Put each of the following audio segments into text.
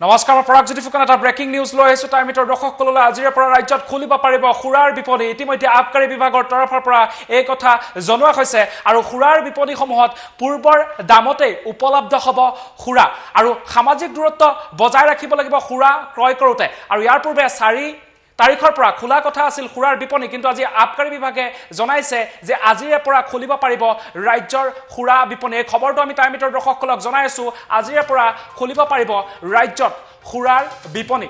নমস্কাৰ পৰাগজ্যোতি ফুকন এটা breaking news লৈ আহিছো টাইমিটৰ দৰ্শকসকললৈ আজিৰে পৰা ৰাজ্যত খুলিব পাৰিব খুৰাৰ বিপণী ইতিমধ্যে আবকাৰী বিভাগৰ তৰফৰ পৰা এই কথা জনোৱা হৈছে আৰু খুৰাৰ বিপণীসমূহত পূৰ্বৰ দামতে উপলব্ধ হ'ব খুৰা আৰু সামাজিক দূৰত্ব বজাই ৰাখিব লাগিব খুৰা ক্ৰয় কৰোতে আৰু ইয়াৰ পূৰ্বে 4 তাৰিখৰ পৰা খোলা কথা আছিল খুৰাৰ বিপণী কিন্তু আজি আবকাৰী বিভাগে জনাইছে যে আজিৰে পৰা খুলিব পাৰিব ৰাজ্যৰ খুৰা বিপণী এই খবৰটো আমি টাইমিটৰ দৰ্শকসকলক জনাই আছো আজিৰে পৰা খুলিব পাৰিব ৰাজ্যত খুৰাৰ বিপণী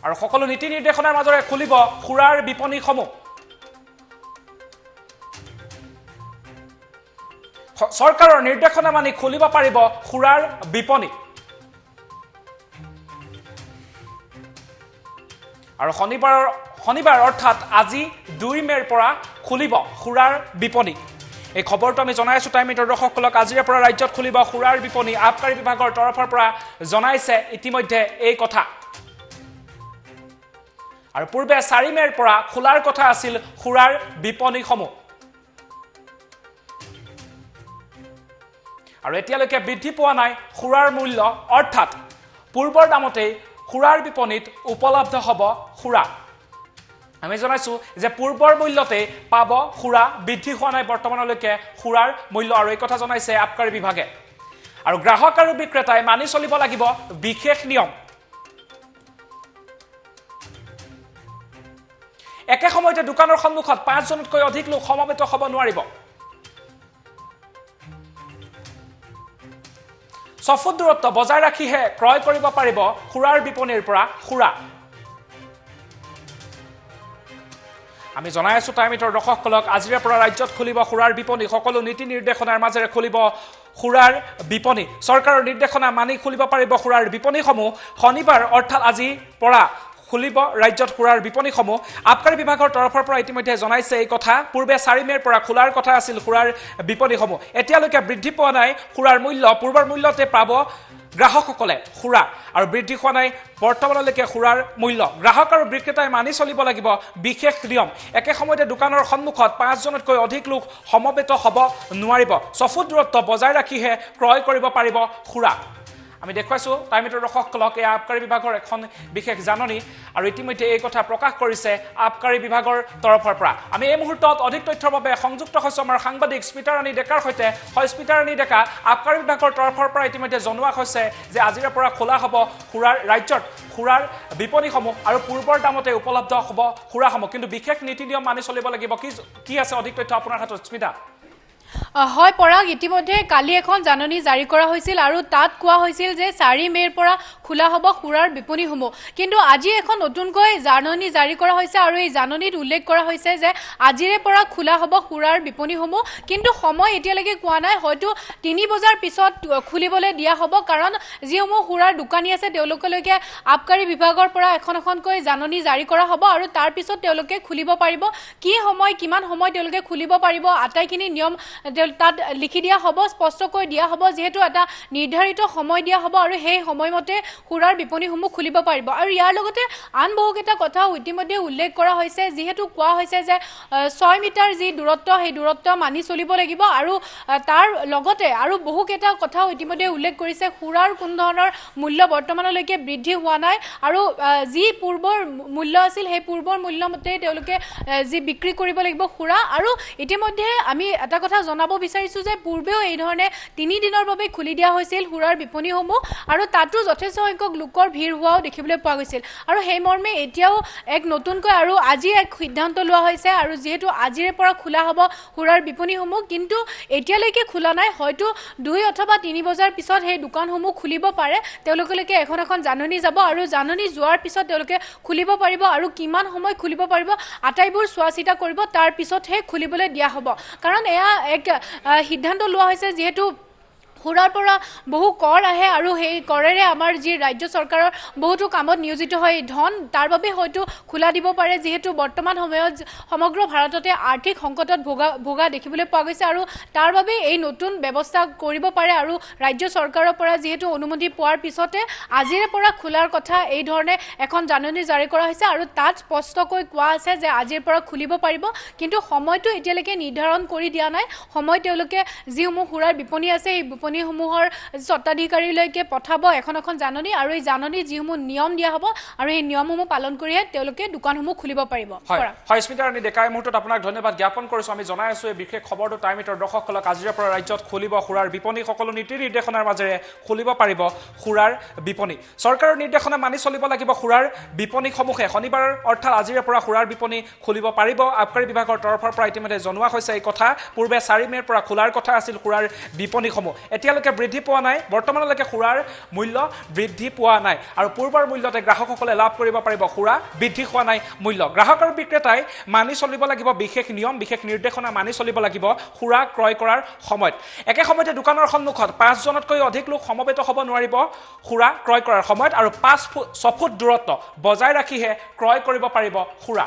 আৰু সকলো নীতি নিৰ্দেশনাৰ মাজৰে খুলিব খুৰাৰ বিপণীসমূহ চৰকাৰৰ নিৰ্দেশনা মানি খুলিব পাৰিব খুৰাৰ বিপণী আৰু শনিবাৰ অৰ্থাৎ আজি 2 মেৰ পৰা খুলিব খুৰাৰ বিপণী এই খবৰটো আমি জনাই আছো টাইমিটৰ দৰ্শকসকলক আজিৰে পৰা ৰাজ্যত খুলিব খুৰাৰ বিপণী আবকাৰী বিভাগৰ তৰফৰ পৰা জনাইছে ইতিমধ্যে এই কথা আৰু পূৰ্বে 4 মেৰ পৰা খোলাৰ কথা আছিল খুৰাৰ বিপণীসমূহ আৰু এতিয়ালৈকে বৃদ্ধি পোৱা নাই খুৰাৰ মূল্য অৰ্থাৎ পূৰ্বৰ দামতে খুৰাৰ বিপণীত উপলব্ধ হ'ব খুৰা আমি জনাইছো যে পূৰ্বৰ মূল্যতে পাব খুৰা বৃদ্ধি হোৱা নাই বৰ্তমানলৈকে খুৰাৰ মূল্য আৰু এই কথা জনাইছে আবকাৰী বিভাগে আৰু গ্ৰাহক আৰু বিক্ৰেতাই মানি চলিব লাগিব বিশেষ নিয়ম একে সময়তে দোকানৰ সন্মুখত 5 জনতকৈ অধিক লোক সমবেত হ'ব নোৱাৰিব 6 ফুট দূৰত্ব বজাই ৰাখিহে ক্ৰয় কৰিব পাৰিব খুৰাৰ বিপণীৰ পৰা খুৰা আমি জনাই আছো টাইমিটৰ দৰ্শকসকলক আজিৰে পৰা ৰাজ্যত খুলিব খুৰাৰ বিপণী সকলো নীতি নিৰ্দেশনাৰ মাজেৰে খুলিব খুৰাৰ বিপণী চৰকাৰৰ নিৰ্দেশনা মানি খুলিব পাৰিব খুৰাৰ বিপণীসমূহ শনিবাৰ অৰ্থাৎ আজি পৰা খুলিব ৰাজ্যত খুৰাৰ বিপণীসমূহ আবকাৰী বিভাগৰ তৰফৰ পৰা ইতিমধ্যে জনাইছে এই কথা পূৰ্বে 4 মেৰ পৰা খোলাৰ কথা আছিল খুৰাৰ বিপণীসমূহ এতিয়ালৈকে বৃদ্ধি পোৱা নাই খুৰাৰ মূল্য পূৰ্বৰ মূল্যতে পাব গ্ৰাহকসকলে খুৰা আৰু বৃদ্ধি হোৱা নাই বৰ্তমানলৈকে খুৰাৰ মূল্য গ্ৰাহক আৰু বিক্ৰেতাই মানি চলিব লাগিব বিশেষ নিয়ম একে সময়তে দোকানৰ সন্মুখত 5 জনতকৈ অধিক লোক সমবেত হ'ব নোৱাৰিব 6 ফুট দূৰত্ব বজাই ৰাখিহে ক্ৰয় কৰিব পাৰিব খুৰা আমি দেখুৱাইছো টাইমিটৰ দৰ্শকসকলক এই আবকাৰী বিভাগৰ এখন বিশেষ জাননী আৰু ইতিমধ্যে এই কথা প্ৰকাশ কৰিছে আবকাৰী বিভাগৰ তৰফৰ পৰা আমি এই মুহূৰ্তত অধিক তথ্যৰ বাবে সংযুক্ত হৈছো আমাৰ সাংবাদিক স্মিতাৰাণী ডেকাৰ সৈতে হয় স্মিতাৰাণী ডেকা আবকাৰী বিভাগৰ তৰফৰ পৰা ইতিমধ্যে জনোৱা হৈছে যে আজিৰে পৰা খোলা হ'ব খুৰাৰ ৰাজ্যত খুৰাৰ বিপণীসমূহ আৰু পূৰ্বৰ দামতে উপলব্ধ হ'ব খুৰাসমূহ কিন্তু বিশেষ নীতি নিয়ম মানি চলিব লাগিব কি আছে অধিক তথ্য আপোনাৰ হাতত স্মিতা হয় পৰাগ ইতিমধ্যে কালি এখন জাননী জাৰি কৰা হৈছিল আৰু তাত কোৱা হৈছিল যে 4 মেৰ পৰা খোলা হ'ব খুৰাৰ বিপণীসমূহ কিন্তু আজি এখন নতুনকৈ জাননী জাৰি কৰা হৈছে আৰু এই জাননীত উল্লেখ কৰা হৈছে যে আজিৰে পৰা খোলা হ'ব খুৰাৰ বিপণীসমূহ কিন্তু সময় এতিয়ালৈকে কোৱা নাই হয়তো 3 বজাৰ পিছত খুলিবলৈ দিয়া হ'ব কাৰণ যিসমূহ খুৰাৰ দোকানী আছে তেওঁলোকলৈকে আবকাৰী বিভাগৰ পৰা এখনকৈ জাননী জাৰি কৰা হ'ব আৰু তাৰ পিছত তেওঁলোকে খুলিব পাৰিব কি সময় কিমান সময় তেওঁলোকে খুলিব পাৰিব আটাইখিনি নিয়ম তাত লিখি দিয়া হ'ব স্পষ্টকৈ দিয়া হ'ব যেহেতু এটা নিৰ্ধাৰিত সময় দিয়া হ'ব আৰু সেই সময়মতে খুৰাৰ বিপণীসমূহ খুলিব পাৰিব আৰু ইয়াৰ লগতে আন বহুকেইটা কথা ইতিমধ্যে উল্লেখ কৰা হৈছে যেহেতু কোৱা হৈছে যে 6 মিটাৰ যি দূৰত্ব সেই দূৰত্ব মানি চলিব লাগিব আৰু তাৰ লগতে আৰু বহুকেইটা কথা ইতিমধ্যে উল্লেখ কৰিছে খুৰাৰ কোন ধৰণৰ মূল্য বৰ্তমানলৈকে বৃদ্ধি হোৱা নাই আৰু যি পূৰ্বৰ মূল্য আছিল সেই পূৰ্বৰ মূল্যমতে তেওঁলোকে যি বিক্ৰী কৰিব লাগিব খুৰা আৰু ইতিমধ্যে আমি এটা কথা জনাব বিচাৰিছো যে পূৰ্বেও এই ধৰণে 3 দিনৰ বাবে খুলি দিয়া হৈছিল খুৰাৰ বিপণীসমূহ আৰু তাতো যথেষ্ট সংখ্যক লোকৰ ভিৰ হোৱাও দেখিবলৈ পোৱা গৈছিল আৰু সেই মৰ্মে এতিয়াও এক নতুনকৈ আৰু আজি এক সিদ্ধান্ত লোৱা হৈছে আৰু যেহেতু আজিৰে পৰা খোলা হ'ব খুৰাৰ বিপণীসমূহ কিন্তু এতিয়ালৈকে খোলা নাই হয়তো 2 অথবা 3 বজাৰ পিছত সেই দোকানসমূহ খুলিব পাৰে তেওঁলোকলৈকে এখন জাননী যাব আৰু জাননী যোৱাৰ পিছত তেওঁলোকে খুলিব পাৰিব আৰু কিমান সময় খুলিব পাৰিব আটাইবোৰ চোৱা চিতা কৰিব তাৰ পিছতহে খুলিবলৈ দিয়া হ'ব কাৰণ এয়া এক সিদ্ধান্ত লোৱা হৈছে যেহেতু সুৰাৰ পৰা বহু কৰ আহে আৰু সেই কৰেৰে আমাৰ যি ৰাজ্য চৰকাৰৰ বহুতো কামত নিয়োজিত হয় ধন তাৰ বাবে হয়তো খোলা দিব পাৰে যিহেতু বৰ্তমান সময়ত সমগ্ৰ ভাৰততে আৰ্থিক সংকটত ভোগা দেখিবলৈ পোৱা গৈছে আৰু তাৰ বাবে এই নতুন ব্যৱস্থা কৰিব পাৰে আৰু ৰাজ্য চৰকাৰৰ পৰা যিহেতু অনুমতি পোৱাৰ পিছতে আজিৰে পৰা খোলাৰ কথা এই ধৰণে এখন জাননী জাৰি কৰা হৈছে আৰু তাত স্পষ্টকৈ কোৱা আছে যে আজিৰ পৰা খুলিব পাৰিব কিন্তু সময়টো এতিয়ালৈকে নিৰ্ধাৰণ কৰি দিয়া নাই সময় তেওঁলোকে যিসমূহ সুৰাৰ বিপণী আছে এই বিপণীসমূহৰ স্বত্বাধিকাৰীলৈকে পঠাব এখন জাননী আৰু এই জাননী যিসমূহ নিয়ম দিয়া হ'ব আৰু এই নিয়মসমূহ পালন কৰিয়ে তেওঁলোকে দোকানসমূহ খুলিব পাৰিব হয় স্মিতা ৰাণী ডেকা এই মুহূৰ্তত আপোনাক ধন্যবাদ জ্ঞাপন কৰিছোঁ আমি জনাই আছোঁ এই বিশেষ খবৰটো টাইম এইটৰ দৰ্শকসকলক আজিৰে পৰা ৰাজ্যত খুলিব সুৰাৰ বিপণী সকলো নীতি নিৰ্দেশনাৰ মাজেৰে খুলিব পাৰিব সুৰাৰ বিপণী চৰকাৰৰ নিৰ্দেশনা মানি চলিব লাগিব সুৰাৰ বিপণীসমূহে শনিবাৰ অৰ্থাৎ আজিৰে পৰা সুৰাৰ বিপণী খুলিব পাৰিব আবকাৰী বিভাগৰ তৰফৰ পৰা ইতিমধ্যে জনোৱা হৈছে এই কথা পূৰ্বে 4 মে'ৰ পৰা খোলাৰ কথা আছিল সুৰাৰ বিপণীসমূহ এতিয়ালৈকে বৃদ্ধি পোৱা নাই বৰ্তমানলৈকে সুৰাৰ মূল্য বৃদ্ধি পোৱা নাই আৰু পূৰ্বৰ মূল্যতে গ্ৰাহকসকলে লাভ কৰিব পাৰিব সুৰা বৃদ্ধি হোৱা নাই মূল্য গ্ৰাহক আৰু বিক্ৰেতাই মানি চলিব লাগিব বিশেষ নিয়ম বিশেষ নিৰ্দেশনা মানি চলিব লাগিব সুৰা ক্ৰয় কৰাৰ সময়ত একে সময়তে দোকানৰ সন্মুখত 5 জনতকৈ অধিক লোক সমবেত হ'ব নোৱাৰিব সুৰা ক্ৰয় কৰাৰ সময়ত আৰু 6 ফুট দূৰত্ব বজাই ৰাখিহে ক্ৰয় কৰিব পাৰিব সুৰা